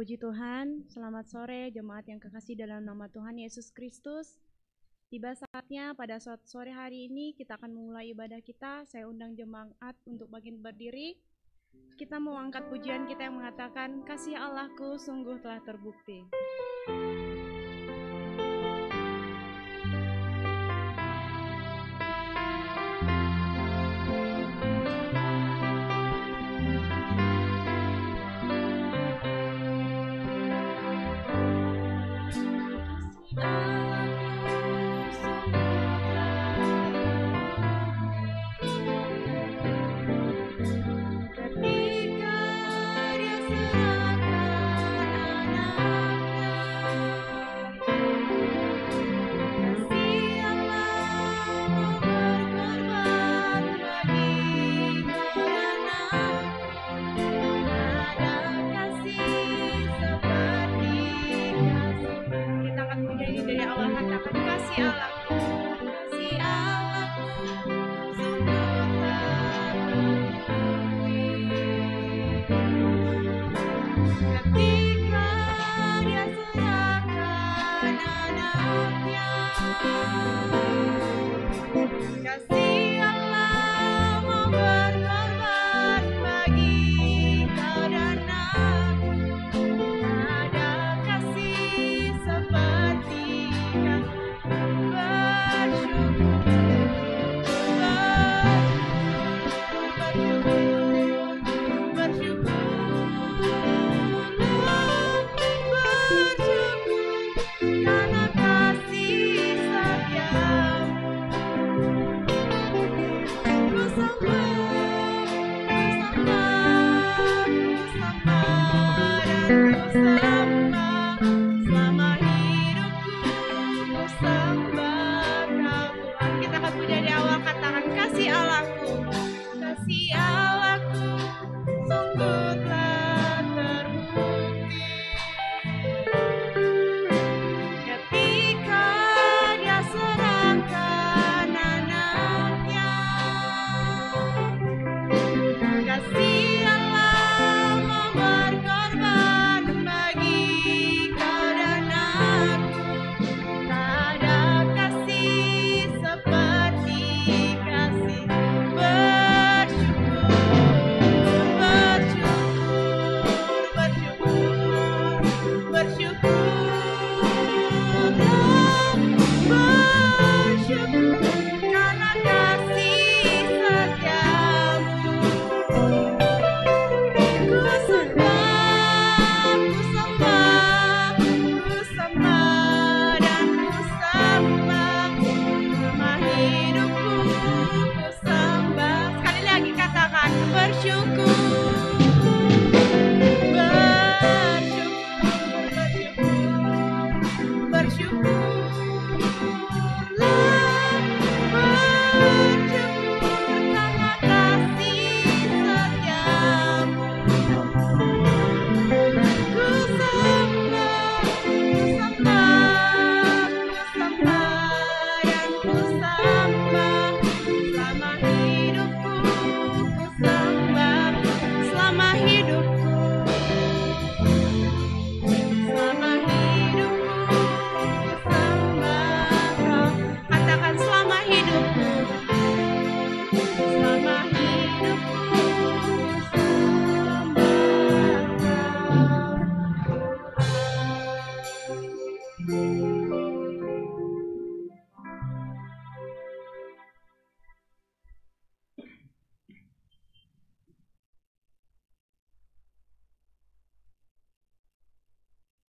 Puji Tuhan, selamat sore jemaat yang kekasih dalam nama Tuhan Yesus Kristus. Tiba saatnya pada sore hari ini kita akan memulai ibadah kita. Saya undang jemaat untuk bagian berdiri. Kita mau angkat pujian kita yang mengatakan, kasih Allahku sungguh telah terbukti.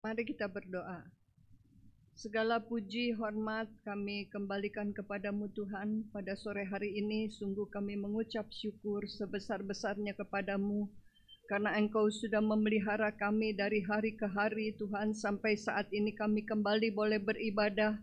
Mari kita berdoa. Segala puji, hormat kami kembalikan kepadamu Tuhan. Pada sore hari ini sungguh kami mengucap syukur sebesar-besarnya kepadamu, karena Engkau sudah memelihara kami dari hari ke hari Tuhan, sampai saat ini kami kembali boleh beribadah.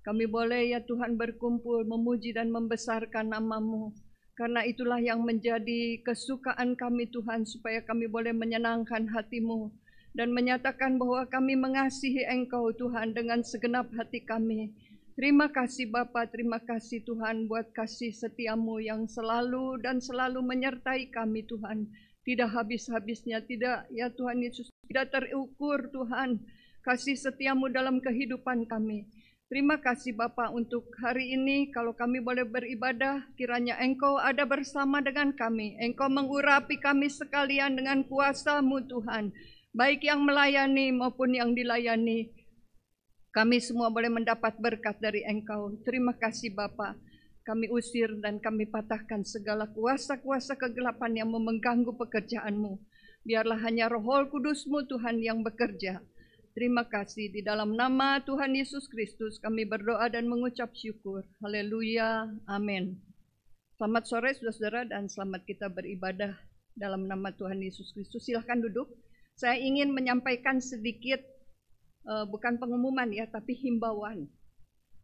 Kami boleh ya Tuhan berkumpul memuji dan membesarkan nama-Mu. Karena itulah yang menjadi kesukaan kami Tuhan, supaya kami boleh menyenangkan hati-Mu dan menyatakan bahwa kami mengasihi Engkau Tuhan dengan segenap hati kami. Terima kasih Bapa, terima kasih Tuhan buat kasih setia-Mu yang selalu dan selalu menyertai kami Tuhan. Tidak habis-habisnya, tidak ya Tuhan Yesus Tidak terukur Tuhan, kasih setiamu dalam kehidupan kami. Terima kasih Bapa untuk hari ini, kalau kami boleh beribadah, kiranya Engkau ada bersama dengan kami. Engkau mengurapi kami sekalian dengan kuasa-Mu Tuhan, baik yang melayani maupun yang dilayani. Kami semua boleh mendapat berkat dari Engkau. Terima kasih Bapa. Kami usir dan kami patahkan segala kuasa-kuasa kegelapan yang mengganggu pekerjaan-Mu. Biarlah hanya Roh Kudus-Mu Tuhan yang bekerja. Terima kasih, di dalam nama Tuhan Yesus Kristus kami berdoa dan mengucap syukur. Haleluya, amin. Selamat sore saudara-saudara dan selamat kita beribadah dalam nama Tuhan Yesus Kristus. Silahkan duduk. Saya ingin menyampaikan sedikit, bukan pengumuman ya, tapi himbauan.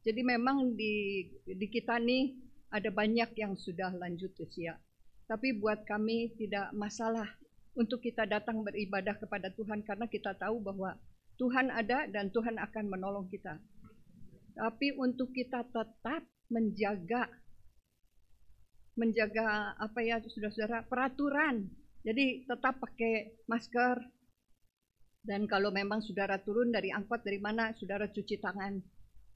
Jadi memang di kita nih ada banyak yang sudah lanjut usia. Tapi buat kami tidak masalah untuk kita datang beribadah kepada Tuhan karena kita tahu bahwa Tuhan ada dan Tuhan akan menolong kita. Tapi untuk kita tetap menjaga apa ya saudara-saudara, peraturan. Jadi tetap pakai masker. Dan kalau memang saudara turun dari angkot dari mana, saudara cuci tangan.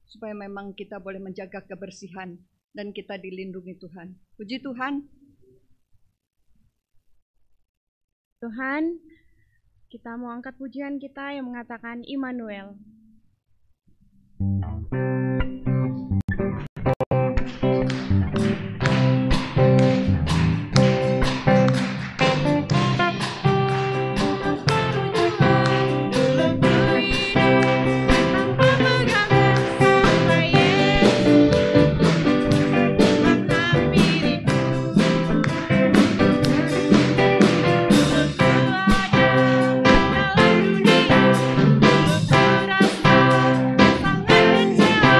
Supaya memang kita boleh menjaga kebersihan dan kita dilindungi Tuhan. Puji Tuhan. Tuhan, kita mau angkat pujian kita yang mengatakan Immanuel. Terasa sangat kecewa.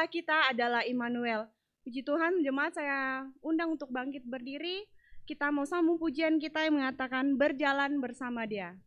Allah kita adalah Immanuel. Puji Tuhan, jemaat saya undang untuk bangkit berdiri. Kita mau sambung pujian kita yang mengatakan berjalan bersama Dia.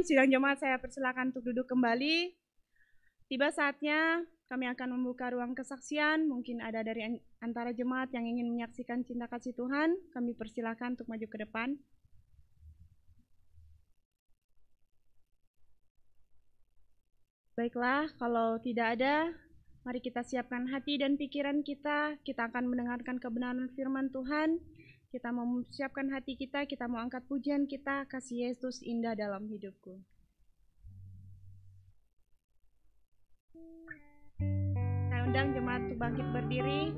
Sidang jemaat saya persilakan untuk duduk kembali. Tiba saatnya kami akan membuka ruang kesaksian. Mungkin ada dari antara jemaat yang ingin menyaksikan cinta kasih Tuhan. Kami persilakan untuk maju ke depan. Baiklah, kalau tidak ada, mari kita siapkan hati dan pikiran kita. Kita akan mendengarkan kebenaran firman Tuhan. Kita mau mempersiapkan hati kita, kita mau angkat pujian kita, kasih Yesus indah dalam hidupku. Saya undang jemaat untuk bangkit berdiri.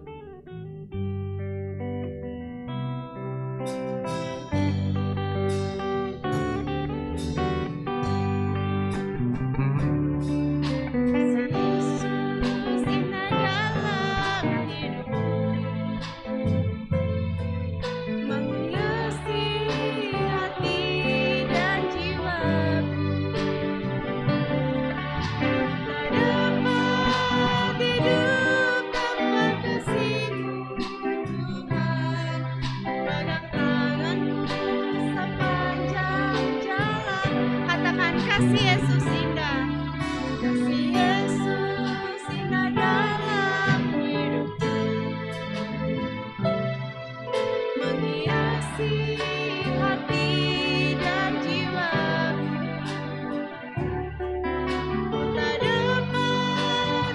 Kasih Yesus indah, kasih Yesus indah dalam hidupku, menghiasi hati dan jiwaku. Ku tak dapat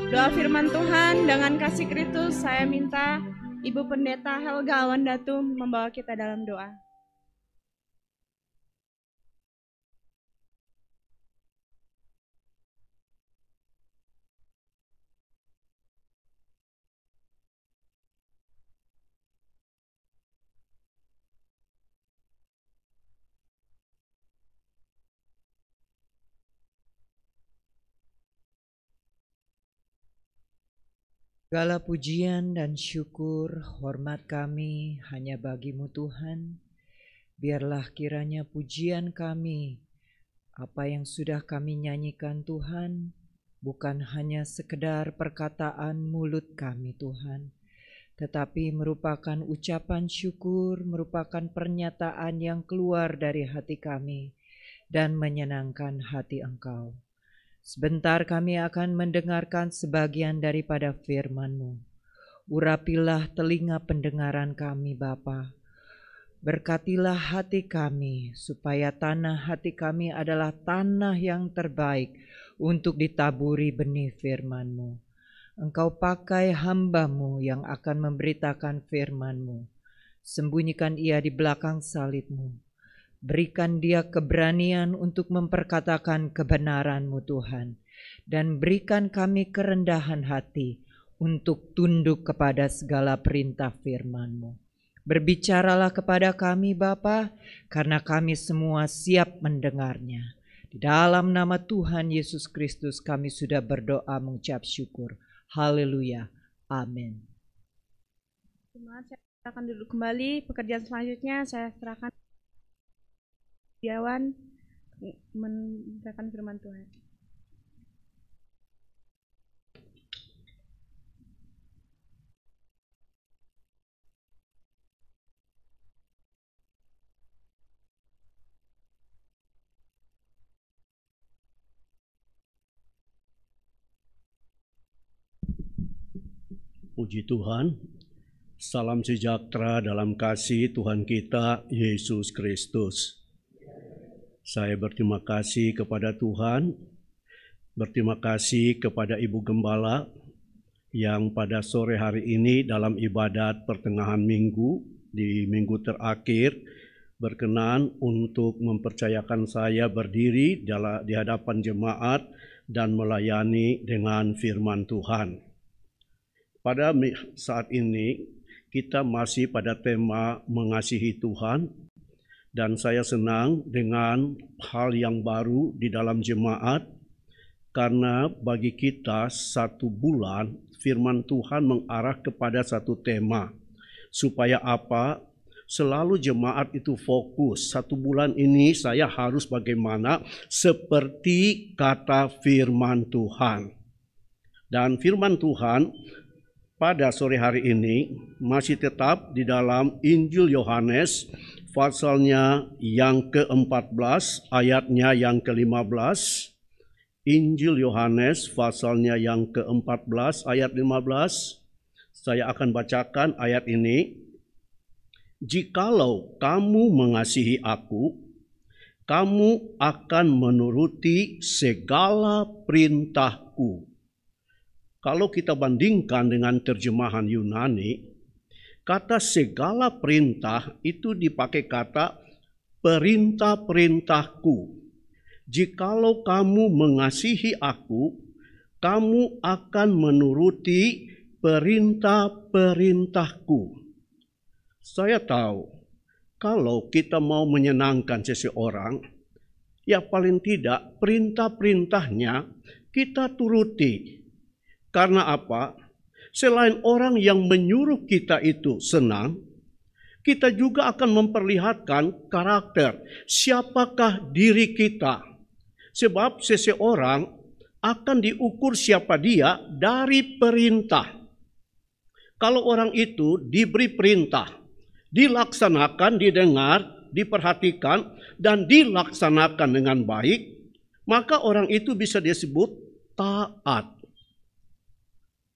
Doa firman Tuhan dengan kasih Kristus, saya minta Ibu Pendeta Helga Awandatu membawa kita dalam doa. Segala pujian dan syukur, hormat kami hanya bagi-Mu Tuhan. Biarlah kiranya pujian kami, apa yang sudah kami nyanyikan Tuhan, bukan hanya sekedar perkataan mulut kami Tuhan, tetapi merupakan ucapan syukur, merupakan pernyataan yang keluar dari hati kami dan menyenangkan hati Engkau. Sebentar kami akan mendengarkan sebagian daripada firman-Mu. Urapilah telinga pendengaran kami Bapa. Berkatilah hati kami, supaya tanah hati kami adalah tanah yang terbaik untuk ditaburi benih firman-Mu. Engkau pakai hamba-Mu yang akan memberitakan firman-Mu. Sembunyikan ia di belakang salib-Mu. Berikan dia keberanian untuk memperkatakan kebenaran-Mu Tuhan. Dan berikan kami kerendahan hati untuk tunduk kepada segala perintah firman-Mu. Berbicaralah kepada kami Bapa, karena kami semua siap mendengarnya. Di dalam nama Tuhan Yesus Kristus kami sudah berdoa mengucap syukur. Haleluya. Amin. Saya akan duduk kembali. Pekerjaan selanjutnya saya serahkan Diawan memberikan firman Tuhan. Puji Tuhan, salam sejahtera dalam kasih Tuhan kita Yesus Kristus. Saya berterima kasih kepada Tuhan, berterima kasih kepada Ibu Gembala yang pada sore hari ini dalam ibadat pertengahan minggu, di minggu terakhir, berkenan untuk mempercayakan saya berdiri di hadapan jemaat dan melayani dengan firman Tuhan. Pada saat ini kita masih pada tema mengasihi Tuhan. Dan saya senang dengan hal yang baru di dalam jemaat, karena bagi kita 1 bulan firman Tuhan mengarah kepada satu tema. Supaya apa? Selalu jemaat itu fokus. 1 bulan ini saya harus bagaimana seperti kata firman Tuhan. Dan firman Tuhan pada sore hari ini masih tetap di dalam Injil Yohanes, pasalnya yang ke-14, ayatnya yang ke-15. Injil Yohanes, pasalnya yang ke-14, ayat 15. Saya akan bacakan ayat ini. Jikalau kamu mengasihi aku, kamu akan menuruti segala perintahku. Kalau kita bandingkan dengan terjemahan Yunani, kata segala perintah itu dipakai kata perintah-perintahku. Jikalau kamu mengasihi aku, kamu akan menuruti perintah-perintahku. Saya tahu, kalau kita mau menyenangkan seseorang, ya paling tidak perintah-perintahnya kita turuti. Karena apa? Selain orang yang menyuruh kita itu senang, kita juga akan memperlihatkan karakter siapakah diri kita. Sebab seseorang akan diukur siapa dia dari perintah. Kalau orang itu diberi perintah, dilaksanakan, didengar, diperhatikan, dan dilaksanakan dengan baik, maka orang itu bisa disebut taat.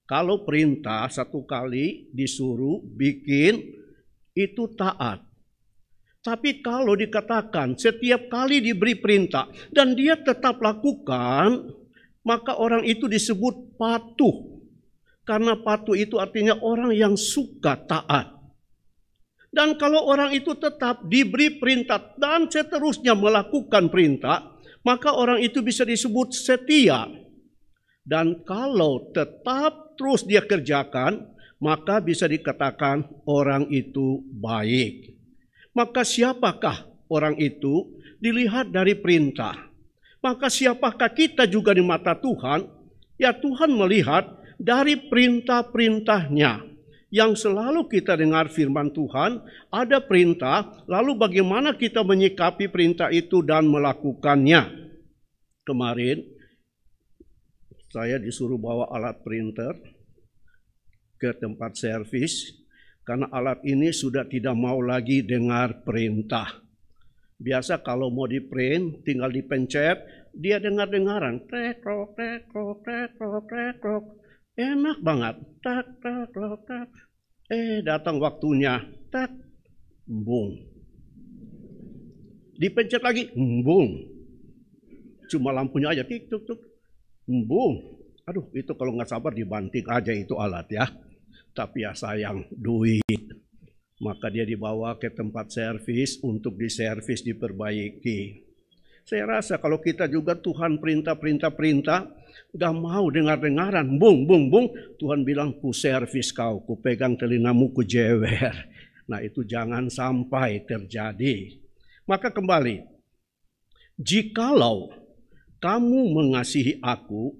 Kalau perintah satu kali disuruh bikin, itu taat. Tapi kalau dikatakan setiap kali diberi perintah dan dia tetap lakukan, maka orang itu disebut patuh. Karena patuh itu artinya orang yang suka taat. Dan kalau orang itu tetap diberi perintah dan seterusnya melakukan perintah, maka orang itu bisa disebut setia. Dan kalau tetap terus dia kerjakan, maka bisa dikatakan orang itu baik. Maka siapakah orang itu? Dilihat dari perintah. Maka siapakah kita juga di mata Tuhan? Ya, Tuhan melihat dari perintah-perintahnya. Yang selalu kita dengar firman Tuhan, ada perintah, lalu bagaimana kita menyikapi perintah itu dan melakukannya. Kemarin saya disuruh bawa alat printer ke tempat servis, karena alat ini sudah tidak mau lagi dengar perintah. Biasa kalau mau di print, tinggal dipencet, dia dengar-dengaran. Tek-tok, tek-tok, tek-tok, tek-tok. Enak banget. Tak, tak, tak, tak. Datang waktunya. Tak, embung. Dipencet lagi, embung. Cuma lampunya aja, tik, tuk, tuk. Embung. Aduh, itu kalau nggak sabar dibanting aja itu alat ya. Tapi ya sayang, duit. Maka dia dibawa ke tempat servis untuk diservis, diperbaiki. Saya rasa kalau kita juga Tuhan perintah, gak mau dengar-dengaran, bung, Tuhan bilang ku servis kau, ku pegang telingamu, ku jewer. Nah itu jangan sampai terjadi. Maka kembali, jikalau kamu mengasihi aku,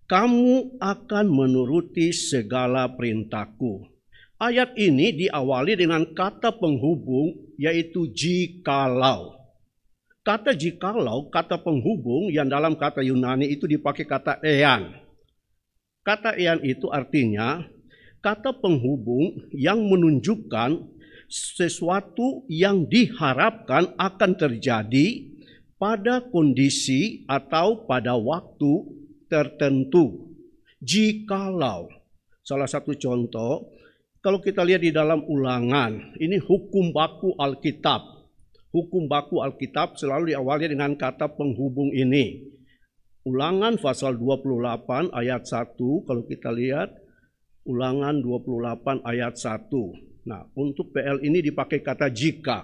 kamu akan menuruti segala perintahku. Ayat ini diawali dengan kata penghubung, yaitu jikalau. Kata jikalau, kata penghubung yang dalam kata Yunani itu dipakai kata ean. Kata ean itu artinya kata penghubung yang menunjukkan sesuatu yang diharapkan akan terjadi pada kondisi atau pada waktu tertentu. Jikalau. Salah satu contoh, kalau kita lihat di dalam Ulangan, ini hukum baku Alkitab. Hukum baku Alkitab selalu diawali dengan kata penghubung ini. Ulangan pasal 28 ayat 1, kalau kita lihat Ulangan 28 ayat 1. Nah, untuk PL ini dipakai kata jika.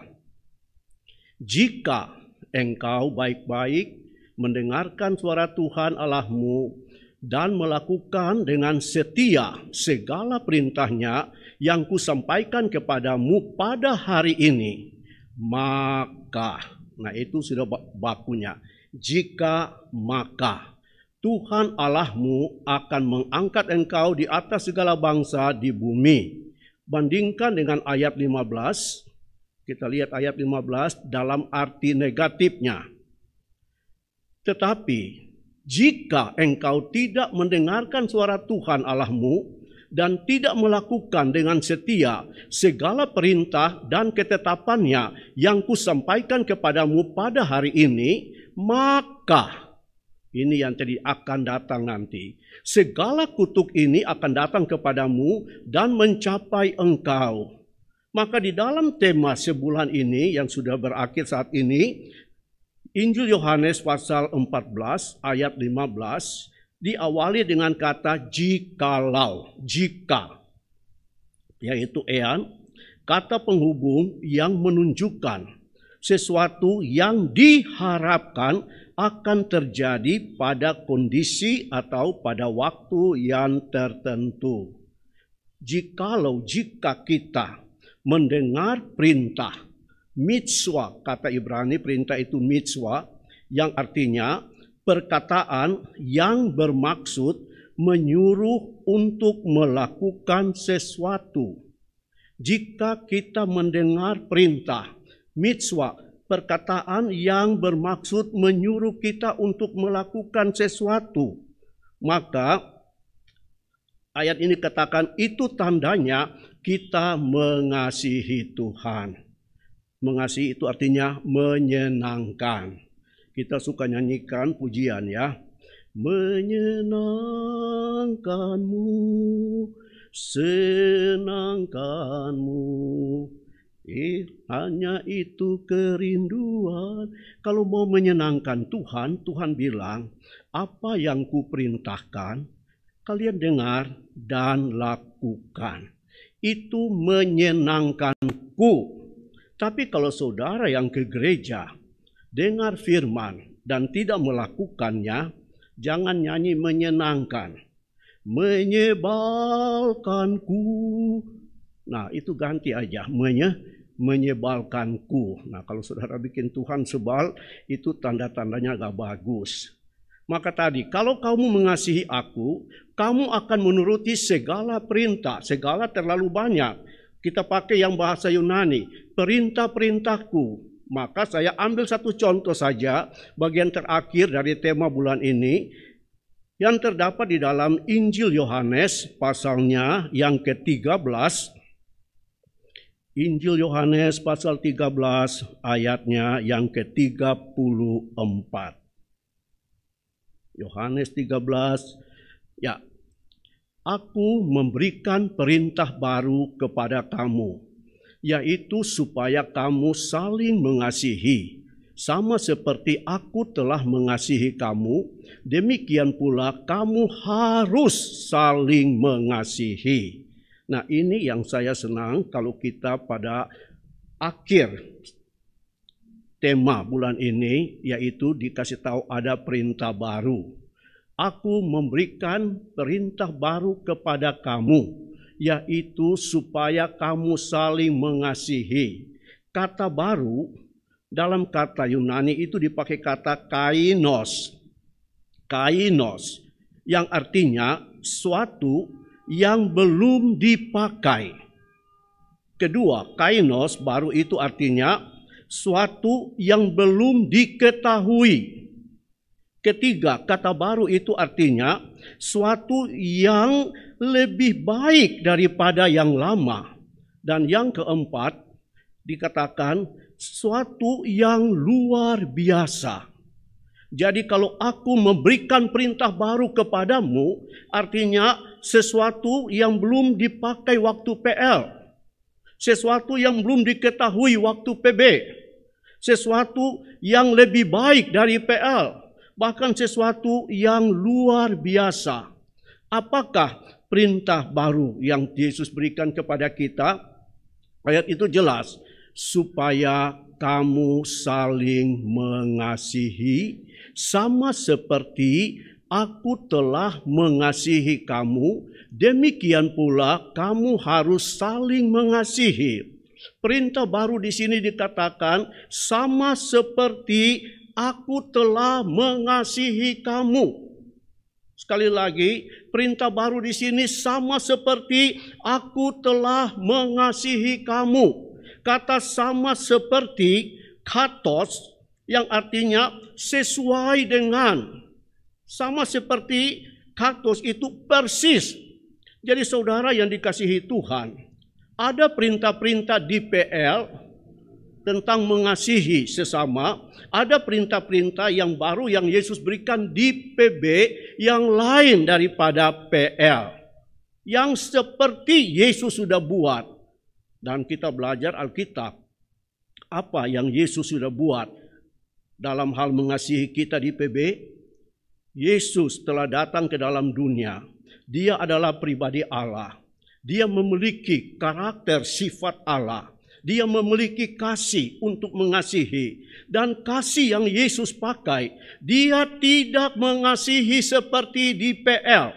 Jika engkau baik-baik mendengarkan suara Tuhan Allahmu dan melakukan dengan setia segala perintahnya yang kusampaikan kepadamu pada hari ini, maka, nah itu sudah bakunya, jika maka Tuhan Allahmu akan mengangkat engkau di atas segala bangsa di bumi. Bandingkan dengan ayat 15, kita lihat ayat 15 dalam arti negatifnya. Tetapi jika engkau tidak mendengarkan suara Tuhan Allahmu dan tidak melakukan dengan setia segala perintah dan ketetapannya yang kusampaikan kepadamu pada hari ini, maka ini yang tadi akan datang nanti. Segala kutuk ini akan datang kepadamu dan mencapai engkau. Maka di dalam tema sebulan ini yang sudah berakhir saat ini, Injil Yohanes pasal 14 ayat 15 diawali dengan kata jikalau, jika, yaitu ean, kata penghubung yang menunjukkan sesuatu yang diharapkan akan terjadi pada kondisi atau pada waktu yang tertentu. Jika kita mendengar perintah, mitzwa, kata Ibrani perintah itu mitzwa, yang artinya perkataan yang bermaksud menyuruh untuk melakukan sesuatu. Jika kita mendengar perintah, mitzwa, perkataan yang bermaksud menyuruh kita untuk melakukan sesuatu, maka ayat ini katakan itu tandanya kita mengasihi Tuhan. Mengasihi itu artinya menyenangkan. Kita suka nyanyikan pujian ya. Menyenangkanmu, senangkanmu, Hanya itu kerinduan. Kalau mau menyenangkan Tuhan, Tuhan bilang, apa yang kuperintahkan, kalian dengar dan lakukan. Itu menyenangkanku. Tapi kalau saudara yang ke gereja, dengar firman dan tidak melakukannya, jangan nyanyi menyenangkan. Menyebalkanku. Nah, itu ganti aja, menyebalkanku. Nah, kalau saudara bikin Tuhan sebal, itu tanda-tandanya gak bagus. Maka tadi, kalau kamu mengasihi aku, kamu akan menuruti segala perintah. Segala terlalu banyak. Kita pakai yang bahasa Yunani, perintah-perintahku. Maka saya ambil satu contoh saja, bagian terakhir dari tema bulan ini, yang terdapat di dalam Injil Yohanes, pasalnya yang ke-13. Injil Yohanes pasal 13 ayatnya yang ke-34. Yohanes 13, ya. Aku memberikan perintah baru kepada kamu, yaitu supaya kamu saling mengasihi. Sama seperti aku telah mengasihi kamu, demikian pula kamu harus saling mengasihi. Nah, ini yang saya senang kalau kita pada akhir tema bulan ini, yaitu dikasih tahu ada perintah baru. Aku memberikan perintah baru kepada kamu, yaitu supaya kamu saling mengasihi. Kata baru dalam kata Yunani itu dipakai kata kainos. Kainos yang artinya suatu yang belum dipakai. Kedua, kainos baru itu artinya suatu yang belum diketahui. Ketiga, kata baru itu artinya suatu yang lebih baik daripada yang lama. Dan yang keempat, dikatakan suatu yang luar biasa. Jadi kalau aku memberikan perintah baru kepadamu, artinya sesuatu yang belum dipakai waktu PL. Sesuatu yang belum diketahui waktu PB. Sesuatu yang lebih baik dari PL. Bahkan sesuatu yang luar biasa. Apakah perintah baru yang Yesus berikan kepada kita? Ayat itu jelas. Supaya kamu saling mengasihi sama seperti aku telah mengasihi kamu, demikian pula kamu harus saling mengasihi. Perintah baru di sini dikatakan sama seperti aku telah mengasihi kamu. Sekali lagi, perintah baru di sini sama seperti aku telah mengasihi kamu. Kata sama seperti katos yang artinya sesuai dengan. Sama seperti katos itu persis. Jadi saudara yang dikasihi Tuhan, ada perintah-perintah di PL tentang mengasihi sesama. Ada perintah-perintah yang baru yang Yesus berikan di PB yang lain daripada PL. Yang seperti Yesus sudah buat. Dan kita belajar Alkitab. Apa yang Yesus sudah buat dalam hal mengasihi kita di PB. Yesus telah datang ke dalam dunia. Dia adalah pribadi Allah. Dia memiliki karakter sifat Allah. Dia memiliki kasih untuk mengasihi. Dan kasih yang Yesus pakai, dia tidak mengasihi seperti di PL.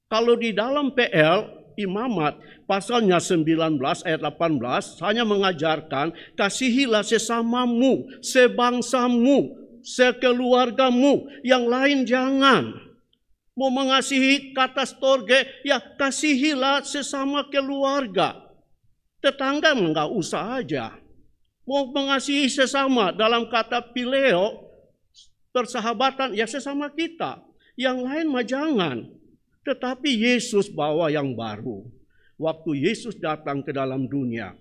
Kalau di dalam PL, Imamat, pasalnya 19 ayat 18, hanya mengajarkan, kasihilah sesamamu, sebangsamu, sekeluargamu, yang lain jangan. Mau mengasihi kata storge, ya kasihilah sesama keluarga. Tetangga enggak usah aja. Mau mengasihi sesama dalam kata pileo, persahabatan, ya sesama kita. Yang lain mah jangan. Tetapi Yesus bawa yang baru. Waktu Yesus datang ke dalam dunia,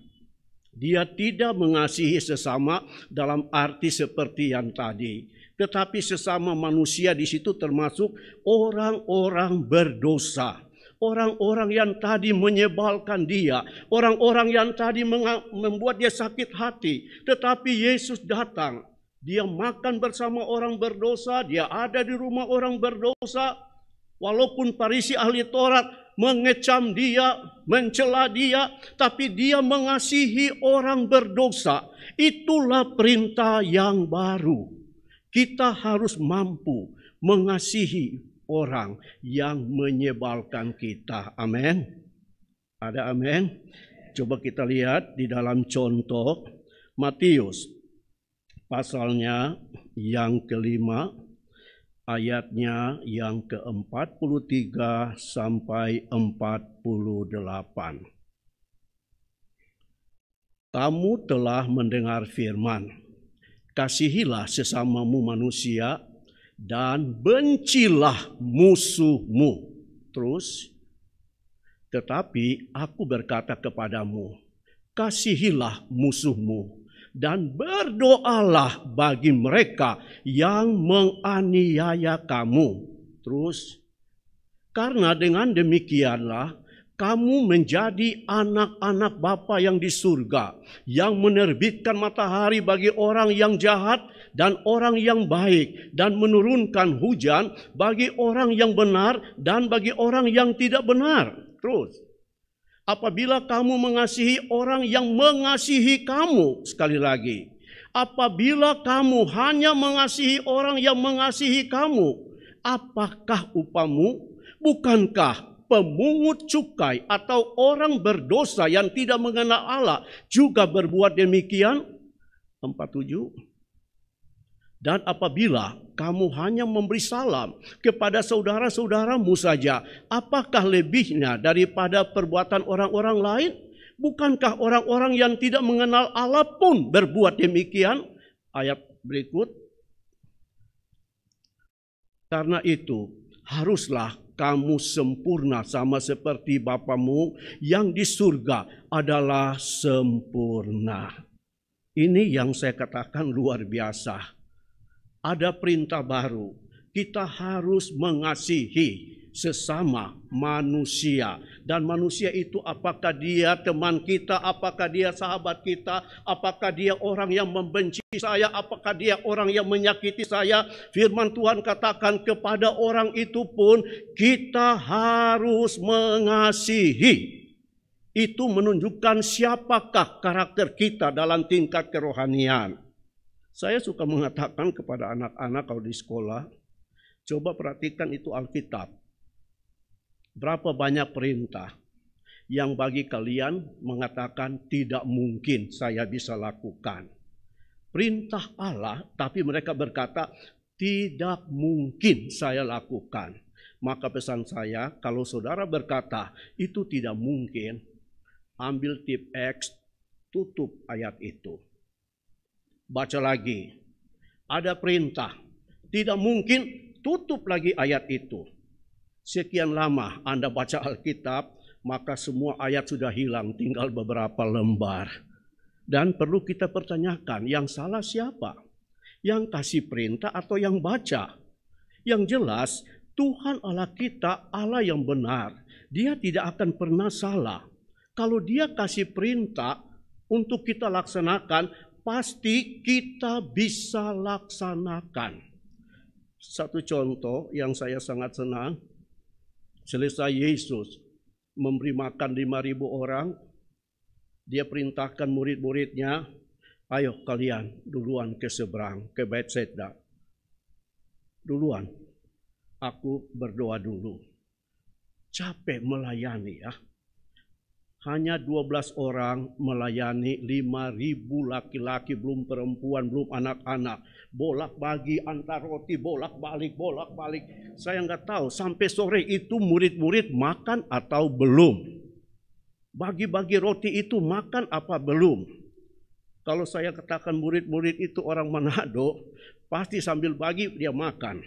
dia tidak mengasihi sesama dalam arti seperti yang tadi. Tetapi sesama manusia di situ termasuk orang-orang berdosa. Orang-orang yang tadi menyebalkan dia, orang-orang yang tadi membuat dia sakit hati, tetapi Yesus datang. Dia makan bersama orang berdosa, dia ada di rumah orang berdosa. Walaupun Farisi ahli Taurat mengecam dia, mencela dia, tapi dia mengasihi orang berdosa. Itulah perintah yang baru. Kita harus mampu mengasihi orang yang menyebalkan kita. Amin. Ada amin? Coba kita lihat di dalam contoh Matius pasalnya yang kelima, ayatnya yang ke-43 sampai 48. Kamu telah mendengar firman, kasihilah sesamamu manusia dan bencilah musuhmu. Terus, tetapi aku berkata kepadamu, kasihilah musuhmu dan berdoalah bagi mereka yang menganiaya kamu. Terus, karena dengan demikianlah kamu menjadi anak-anak Bapa yang di surga, yang menerbitkan matahari bagi orang yang jahat dan orang yang baik, dan menurunkan hujan bagi orang yang benar dan bagi orang yang tidak benar. Terus, apabila kamu mengasihi orang yang mengasihi kamu, sekali lagi, apabila kamu hanya mengasihi orang yang mengasihi kamu, apakah upamu? Bukankah pemungut cukai atau orang berdosa yang tidak mengenal Allah juga berbuat demikian? 47. Dan apabila kamu hanya memberi salam kepada saudara-saudaramu saja, apakah lebihnya daripada perbuatan orang-orang lain? Bukankah orang-orang yang tidak mengenal Allah pun berbuat demikian? Ayat berikut. Karena itu, haruslah kamu sempurna sama seperti Bapamu yang di surga adalah sempurna. Ini yang saya katakan luar biasa. Ada perintah baru. Kita harus mengasihi sesama manusia. Dan manusia itu apakah dia teman kita, apakah dia sahabat kita, apakah dia orang yang membenci saya, apakah dia orang yang menyakiti saya. Firman Tuhan katakan kepada orang itu pun kita harus mengasihi. Itu menunjukkan siapakah karakter kita dalam tingkat kerohanian. Saya suka mengatakan kepada anak-anak kalau di sekolah, coba perhatikan itu Alkitab. Berapa banyak perintah yang bagi kalian mengatakan tidak mungkin saya bisa lakukan. Perintah Allah, tapi mereka berkata tidak mungkin saya lakukan. Maka pesan saya, kalau saudara berkata itu tidak mungkin, ambil tip X, tutup ayat itu. Baca lagi, ada perintah, tidak mungkin, tutup lagi ayat itu. Sekian lama Anda baca Alkitab, maka semua ayat sudah hilang, tinggal beberapa lembar. Dan perlu kita pertanyakan, yang salah siapa? Yang kasih perintah atau yang baca? Yang jelas, Tuhan Allah kita Allah yang benar. Dia tidak akan pernah salah. Kalau dia kasih perintah untuk kita laksanakan, pasti kita bisa laksanakan. Satu contoh yang saya sangat senang, selesai Yesus memberi makan 5.000 orang, dia perintahkan murid-muridnya, ayo kalian duluan ke seberang, ke Bethsaida. Duluan, aku berdoa dulu. Capek melayani ya. Hanya 12 orang melayani 5.000 laki-laki, belum perempuan, belum anak-anak. Bolak-balik antar roti, bolak-balik. Saya nggak tahu sampai sore itu murid-murid makan atau belum. Bagi-bagi roti itu makan apa belum. Kalau saya katakan murid-murid itu orang Manado, pasti sambil bagi dia makan.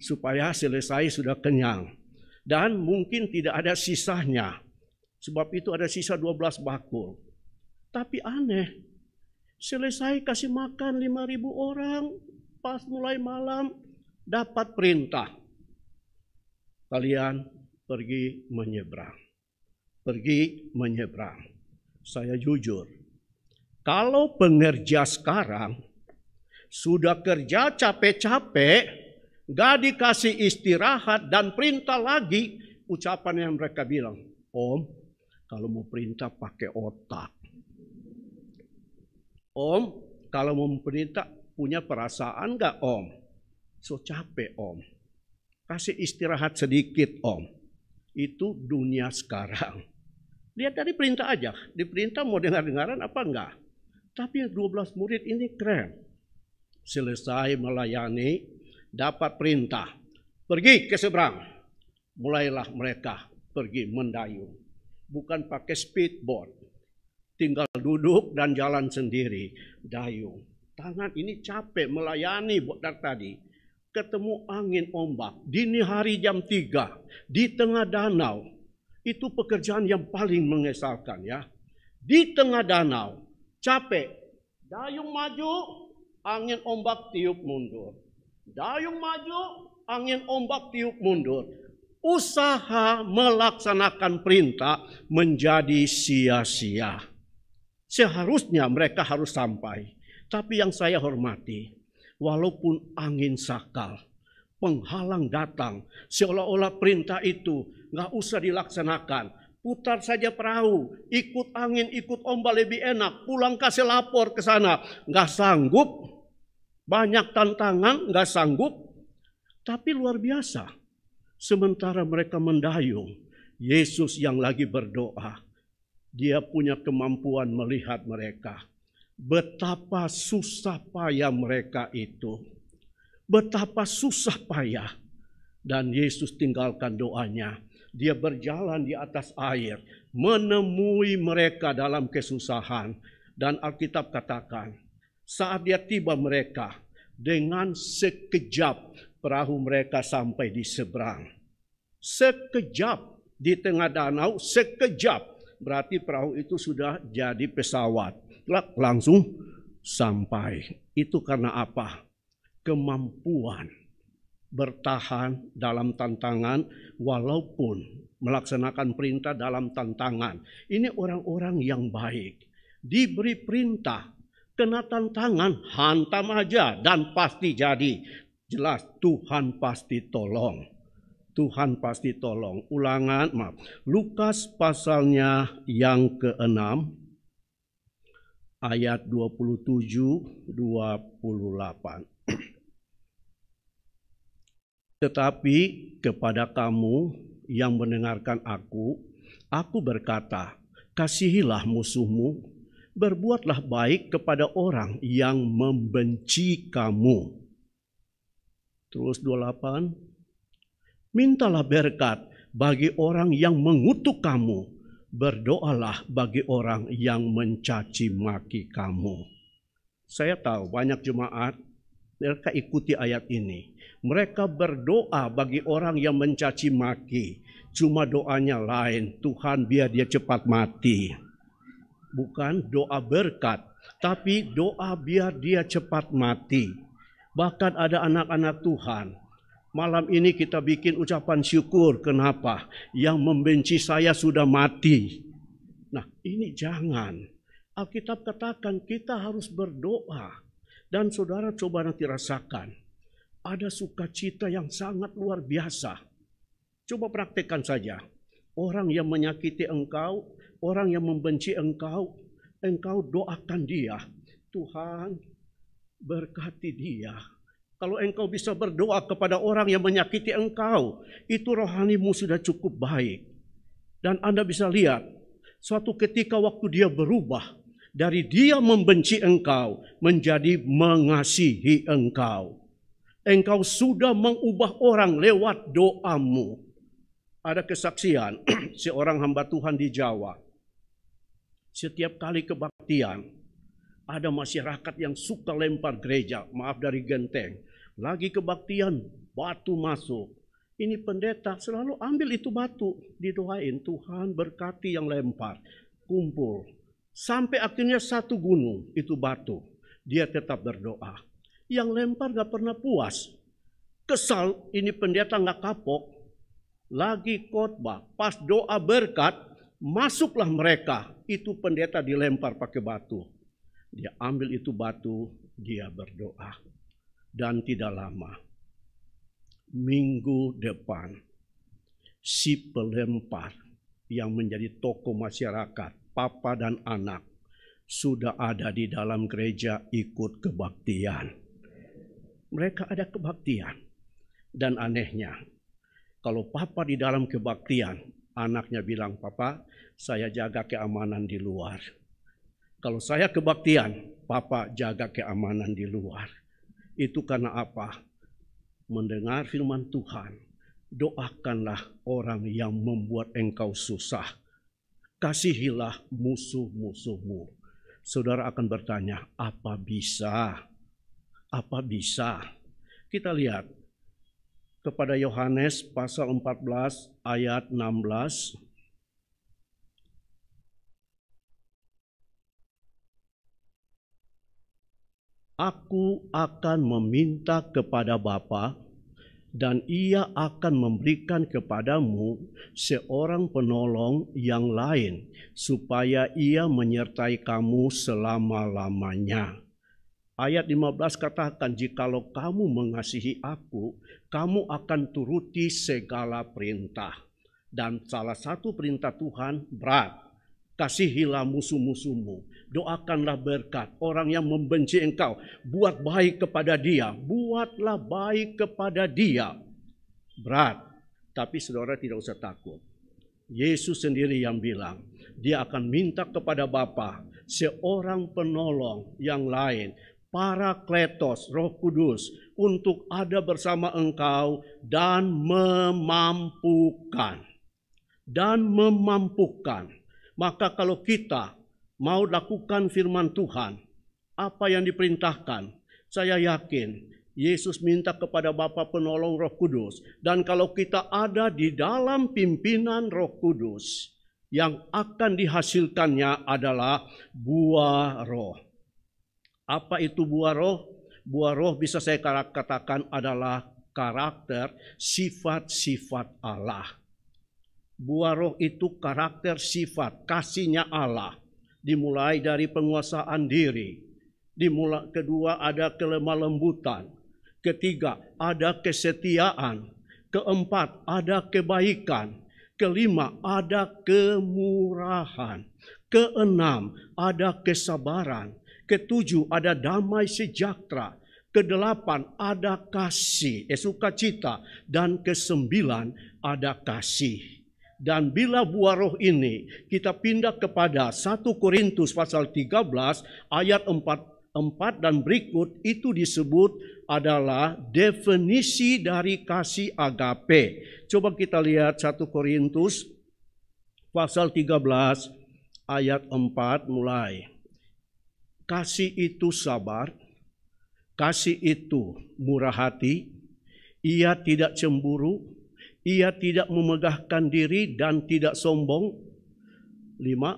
Supaya selesai sudah kenyang. Dan mungkin tidak ada sisanya. Sebab itu ada sisa 12 bakul. Tapi aneh, selesai kasih makan 5.000 orang, pas mulai malam dapat perintah. Kalian pergi menyeberang. Pergi menyeberang. Saya jujur, kalau pengerja sekarang sudah kerja capek-capek, gak dikasih istirahat dan perintah lagi, ucapan yang mereka bilang, Om, kalau mau perintah pakai otak. Om, kalau mau perintah punya perasaan gak Om? So capek Om. Kasih istirahat sedikit Om. Itu dunia sekarang. Lihat dari perintah aja. Di perintah mau dengar-dengaran apa enggak? Tapi yang 12 murid ini keren. Selesai melayani, dapat perintah. Pergi ke seberang. Mulailah mereka pergi mendayung. Bukan pakai speedboat. Tinggal duduk dan jalan sendiri. Dayung. Tangan ini capek melayani dari tadi. Ketemu angin ombak. Dini hari jam 3. Di tengah danau. Itu pekerjaan yang paling mengesalkan ya. Di tengah danau. Capek. Dayung maju. Angin ombak tiup mundur. Dayung maju. Angin ombak tiup mundur. Usaha melaksanakan perintah menjadi sia-sia. Seharusnya mereka harus sampai. Tapi yang saya hormati, walaupun angin sakal, penghalang datang, seolah-olah perintah itu nggak usah dilaksanakan. Putar saja perahu, ikut angin, ikut ombak lebih enak. Pulang kasih lapor ke sana, nggak sanggup. Banyak tantangan, nggak sanggup. Tapi luar biasa. Sementara mereka mendayung, Yesus yang lagi berdoa, dia punya kemampuan melihat mereka. Betapa susah payah mereka itu. Betapa susah payah. Dan Yesus tinggalkan doanya. Dia berjalan di atas air. Menemui mereka dalam kesusahan. Dan Alkitab katakan. Saat dia tiba mereka. Dengan sekejap perahu mereka sampai di seberang. Sekejap di tengah danau. Sekejap. Berarti perahu itu sudah jadi pesawat. Langsung sampai. Itu karena apa? Kemampuan bertahan dalam tantangan walaupun melaksanakan perintah dalam tantangan. Ini orang-orang yang baik. Diberi perintah, kena tantangan, hantam aja dan pasti jadi. Jelas Tuhan pasti tolong. Tuhan pasti tolong. Lukas pasalnya yang ke-6. Ayat 27-28. Tetapi kepada kamu yang mendengarkan aku berkata, kasihilah musuhmu, berbuatlah baik kepada orang yang membenci kamu. Terus 28. Mintalah berkat bagi orang yang mengutuk kamu. Berdoalah bagi orang yang mencaci maki kamu. Saya tahu banyak jemaat mereka ikuti ayat ini. Mereka berdoa bagi orang yang mencaci maki. Cuma doanya lain. Tuhan biar dia cepat mati. Bukan doa berkat. Tapi doa biar dia cepat mati. Bahkan ada anak-anak Tuhan. Malam ini kita bikin ucapan syukur. Kenapa? Yang membenci saya sudah mati. Nah, ini jangan. Alkitab katakan kita harus berdoa. Dan saudara coba nanti rasakan. Ada sukacita yang sangat luar biasa. Coba praktekkan saja. Orang yang menyakiti engkau, orang yang membenci engkau doakan dia. Tuhan, berkati dia. Kalau engkau bisa berdoa kepada orang yang menyakiti engkau, itu rohanimu sudah cukup baik. Dan Anda bisa lihat, suatu ketika waktu dia berubah, dari dia membenci engkau, menjadi mengasihi engkau. Engkau sudah mengubah orang lewat doamu. Ada kesaksian, seorang hamba Tuhan di Jawa. Setiap kali kebaktian, ada masyarakat yang suka lempar gereja, maaf dari genteng. Lagi kebaktian, batu masuk. Ini pendeta selalu ambil itu batu, didoain. Tuhan berkati yang lempar, kumpul. Sampai akhirnya satu gunung, itu batu. Dia tetap berdoa. Yang lempar gak pernah puas. Kesal, ini pendeta gak kapok. lagi khotbah, pas doa berkat, masuklah mereka. Itu pendeta dilempar pakai batu. Dia ambil itu batu, dia berdoa. Dan tidak lama, minggu depan, si pelempar yang menjadi tokoh masyarakat, papa dan anak, sudah ada di dalam gereja ikut kebaktian. Mereka ada kebaktian. Dan anehnya, kalau papa di dalam kebaktian, anaknya bilang, "Papa, saya jaga keamanan di luar." Kalau saya kebaktian, papa jaga keamanan di luar. Itu karena apa? Mendengar firman Tuhan, doakanlah orang yang membuat engkau susah. Kasihilah musuh-musuhmu. Saudara akan bertanya, apa bisa? Apa bisa? Kita lihat kepada Yohanes pasal 14 ayat 16. Aku akan meminta kepada Bapa, dan Ia akan memberikan kepadamu seorang penolong yang lain, supaya Ia menyertai kamu selama-lamanya. Ayat 15 katakan, jikalau kamu mengasihi aku, kamu akan turuti segala perintah. Dan salah satu perintah Tuhan berat, kasihilah musuh-musuhmu, doakanlah berkat. Orang yang membenci engkau, buat baik kepada dia, buatlah baik kepada dia. Berat, tapi saudara tidak usah takut. Yesus sendiri yang bilang, dia akan minta kepada Bapa seorang penolong yang lain, Parakletos, Roh Kudus, untuk ada bersama engkau dan memampukan. Maka kalau kita mau lakukan firman Tuhan, apa yang diperintahkan, saya yakin Yesus minta kepada Bapa penolong Roh Kudus. Dan kalau kita ada di dalam pimpinan Roh Kudus, yang akan dihasilkannya adalah buah roh. Apa itu buah roh? Buah roh bisa saya katakan adalah karakter, sifat-sifat Allah. Buah roh itu karakter, sifat, kasihnya Allah. Dimulai dari penguasaan diri. Kedua ada kelemah lembutan. Ketiga ada kesetiaan. Keempat ada kebaikan. Kelima ada kemurahan. Keenam ada kesabaran. Ketujuh ada damai sejahtera. Kedelapan ada kasih, sukacita. Dan kesembilan ada kasih. Dan bila buah roh ini kita pindah kepada 1 Korintus pasal 13 ayat 4 dan berikut, itu disebut adalah definisi dari kasih agape. Coba kita lihat 1 Korintus pasal 13 ayat 4 mulai. Kasih itu sabar, kasih itu murah hati, ia tidak cemburu, ia tidak memegahkan diri dan tidak sombong. 5.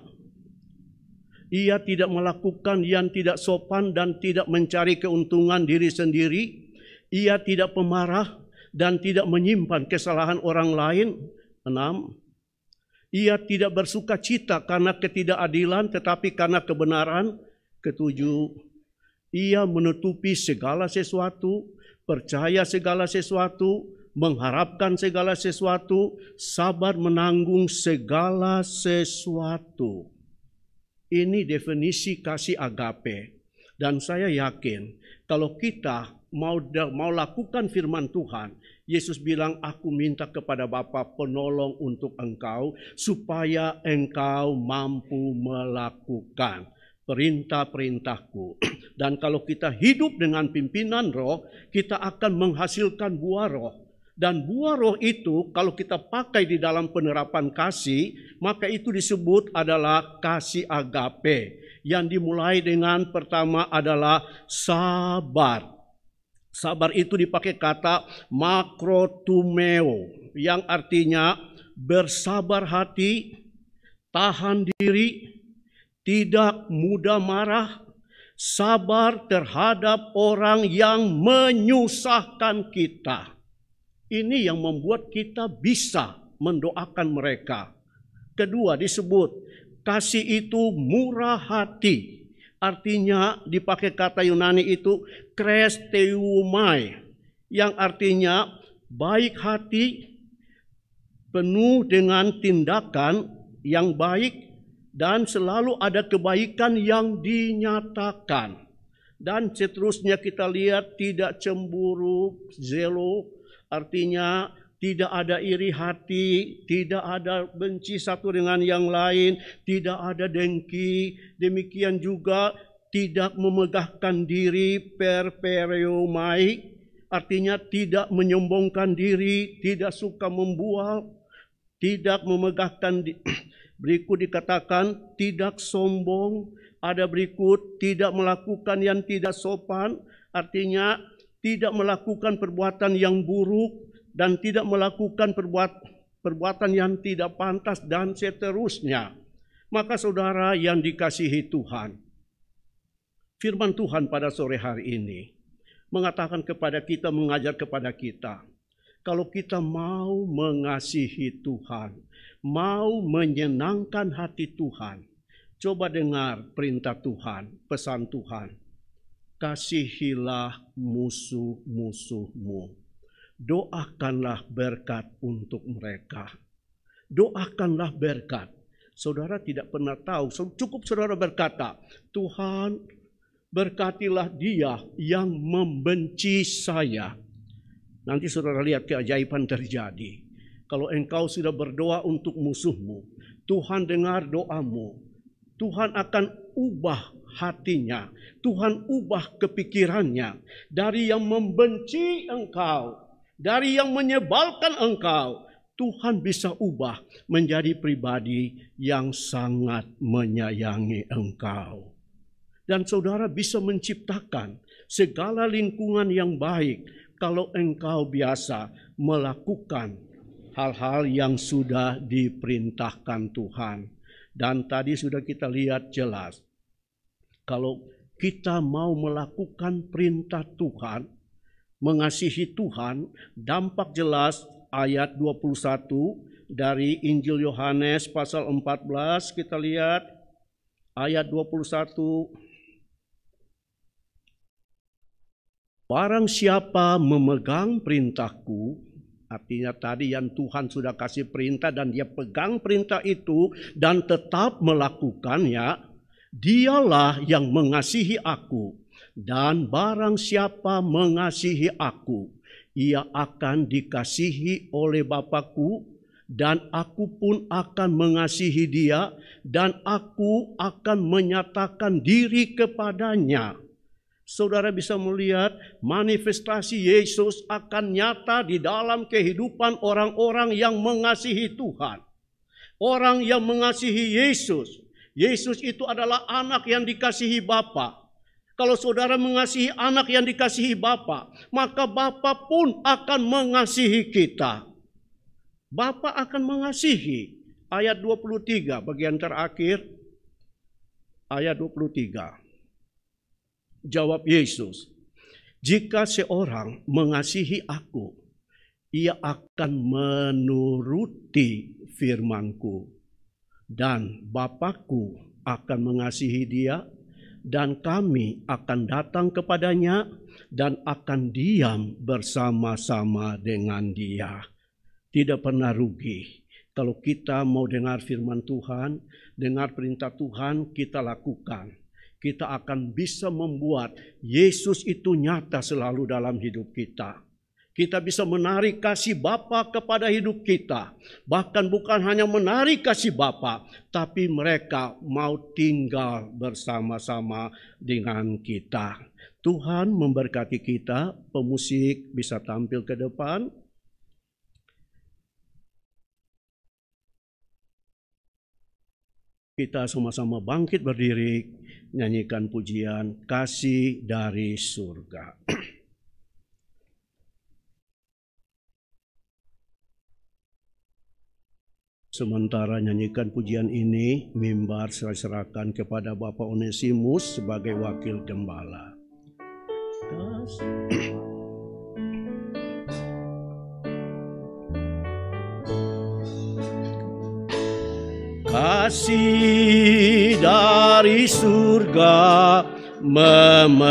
Ia tidak melakukan yang tidak sopan dan tidak mencari keuntungan diri sendiri. Ia tidak pemarah dan tidak menyimpan kesalahan orang lain. 6. Ia tidak bersuka cita karena ketidakadilan tetapi karena kebenaran. 7. Ia menutupi segala sesuatu, percaya segala sesuatu, mengharapkan segala sesuatu, sabar menanggung segala sesuatu. Ini definisi kasih agape. Dan saya yakin kalau kita mau lakukan firman Tuhan, Yesus bilang, aku minta kepada Bapa penolong untuk engkau supaya engkau mampu melakukan perintah-perintahku. Dan kalau kita hidup dengan pimpinan roh, kita akan menghasilkan buah roh. Dan buah roh itu kalau kita pakai di dalam penerapan kasih, maka itu disebut adalah kasih agape. Yang dimulai dengan pertama adalah sabar. Sabar itu dipakai kata makrotumeo, yang artinya bersabar hati, tahan diri, tidak mudah marah, sabar terhadap orang yang menyusahkan kita. Ini yang membuat kita bisa mendoakan mereka. Kedua disebut kasih itu murah hati. Artinya dipakai kata Yunani itu kresteumai, yang artinya baik hati, penuh dengan tindakan yang baik, dan selalu ada kebaikan yang dinyatakan. Dan seterusnya kita lihat tidak cemburu, zelo, artinya tidak ada iri hati, tidak ada benci satu dengan yang lain, tidak ada dengki. Demikian juga tidak memegahkan diri, perpereomai, artinya tidak menyombongkan diri, tidak suka membual, tidak memegahkan diri. Berikut dikatakan tidak sombong. Ada berikut tidak melakukan yang tidak sopan, artinya tidak melakukan perbuatan yang buruk dan tidak melakukan perbuatan yang tidak pantas dan seterusnya. Maka saudara yang dikasihi Tuhan, firman Tuhan pada sore hari ini mengatakan kepada kita, mengajar kepada kita, kalau kita mau mengasihi Tuhan, mau menyenangkan hati Tuhan, coba dengar perintah Tuhan, pesan Tuhan. Kasihilah musuh-musuhmu. Doakanlah berkat untuk mereka. Doakanlah berkat. Saudara tidak pernah tahu, cukup saudara berkata, Tuhan berkatilah dia yang membenci saya. Nanti saudara lihat keajaiban terjadi. Kalau engkau sudah berdoa untuk musuhmu, Tuhan dengar doamu. Tuhan akan ubah hatinya. Tuhan ubah kepikirannya. Dari yang membenci engkau, dari yang menyebalkan engkau, Tuhan bisa ubah menjadi pribadi yang sangat menyayangi engkau. Dan saudara bisa menciptakan segala lingkungan yang baik kalau engkau biasa melakukan hal-hal yang sudah diperintahkan Tuhan. Dan tadi sudah kita lihat jelas, kalau kita mau melakukan perintah Tuhan, mengasihi Tuhan, dampak jelas ayat 21 dari Injil Yohanes pasal 14, kita lihat ayat 21. Barang siapa memegang perintahku, artinya tadi yang Tuhan sudah kasih perintah dan dia pegang perintah itu dan tetap melakukannya, dialah yang mengasihi aku. Dan barang siapa mengasihi aku, ia akan dikasihi oleh Bapa-Ku, dan aku pun akan mengasihi dia, dan aku akan menyatakan diri kepadanya. Saudara bisa melihat manifestasi Yesus akan nyata di dalam kehidupan orang-orang yang mengasihi Tuhan. Orang yang mengasihi Yesus. Yesus itu adalah anak yang dikasihi Bapa. Kalau saudara mengasihi anak yang dikasihi Bapa, maka Bapa pun akan mengasihi kita. Bapa akan mengasihi. Ayat 23 bagian terakhir. Ayat 23. Jawab Yesus, jika seorang mengasihi aku, ia akan menuruti firman-Ku, dan Bapa-Ku akan mengasihi dia, dan kami akan datang kepadanya dan akan diam bersama-sama dengan dia. Tidak pernah rugi. Kalau kita mau dengar firman Tuhan, dengar perintah Tuhan, kita lakukan. Kita akan bisa membuat Yesus itu nyata selalu dalam hidup kita. Kita bisa menarik kasih Bapa kepada hidup kita. Bahkan bukan hanya menarik kasih Bapa, tapi mereka mau tinggal bersama-sama dengan kita. Tuhan memberkati kita. Pemusik bisa tampil ke depan. Kita sama-sama bangkit berdiri, nyanyikan pujian Kasih dari Surga. Sementara nyanyikan pujian ini, mimbar saya serahkan kepada Bapak Onesimus sebagai wakil gembala. kasih dari surga memenuhi.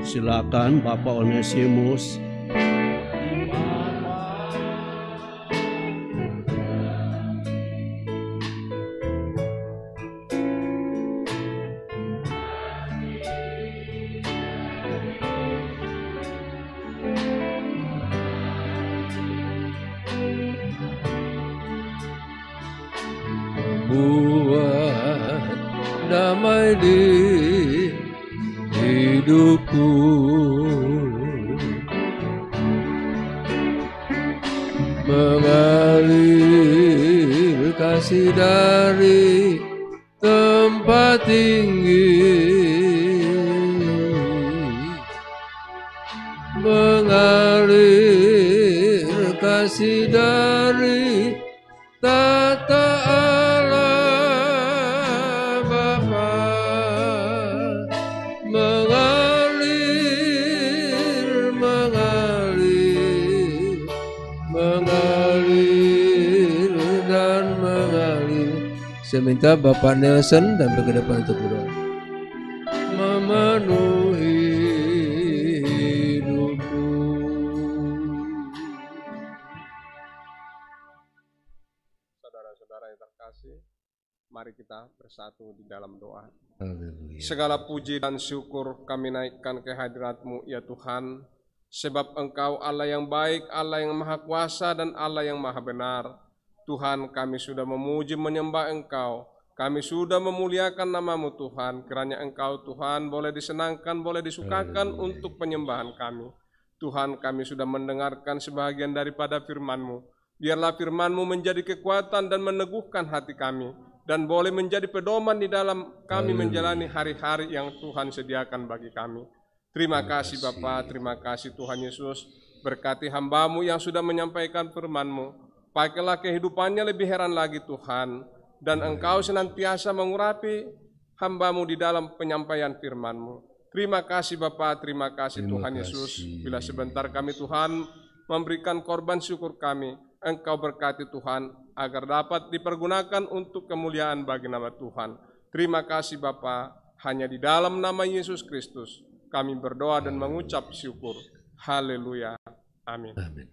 Silakan Bapak Onesimus. Buat damai di hidupku, mengalir kasih dari tempat tinggi, mengalir kasih dari tata Allah Bapa, mengalir, mengalir, mengalir dan mengalir. Saya minta Bapak Nelson dan ke depan untuk berdoa. Memenuhi hidupku. Saudara-saudara yang terkasih, mari kita bersatu di dalam doa. Haleluya. Segala puji dan syukur kami naikkan ke hadirat-Mu ya Tuhan, sebab Engkau Allah yang baik, Allah yang maha kuasa dan Allah yang maha benar. Tuhan, kami sudah memuji menyembah Engkau, kami sudah memuliakan nama-Mu Tuhan, kiranya Engkau Tuhan boleh disenangkan, boleh disukakan untuk penyembahan kami. Tuhan, kami sudah mendengarkan sebahagian daripada firman-Mu. Biarlah firman-Mu menjadi kekuatan dan meneguhkan hati kami, dan boleh menjadi pedoman di dalam kami menjalani hari-hari yang Tuhan sediakan bagi kami. Terima kasih Bapa, terima kasih Tuhan Yesus. Berkati hamba-Mu yang sudah menyampaikan firman-Mu. Pakailah kehidupannya lebih heran lagi Tuhan, dan Engkau senantiasa mengurapi hamba-Mu di dalam penyampaian firman-Mu. Terima kasih Bapa, terima kasih Tuhan Yesus. Bila sebentar kami Tuhan memberikan korban syukur kami, Engkau berkati Tuhan, agar dapat dipergunakan untuk kemuliaan bagi nama Tuhan. Terima kasih Bapa, hanya di dalam nama Yesus Kristus kami berdoa dan mengucap syukur. Haleluya. Amin. Amin.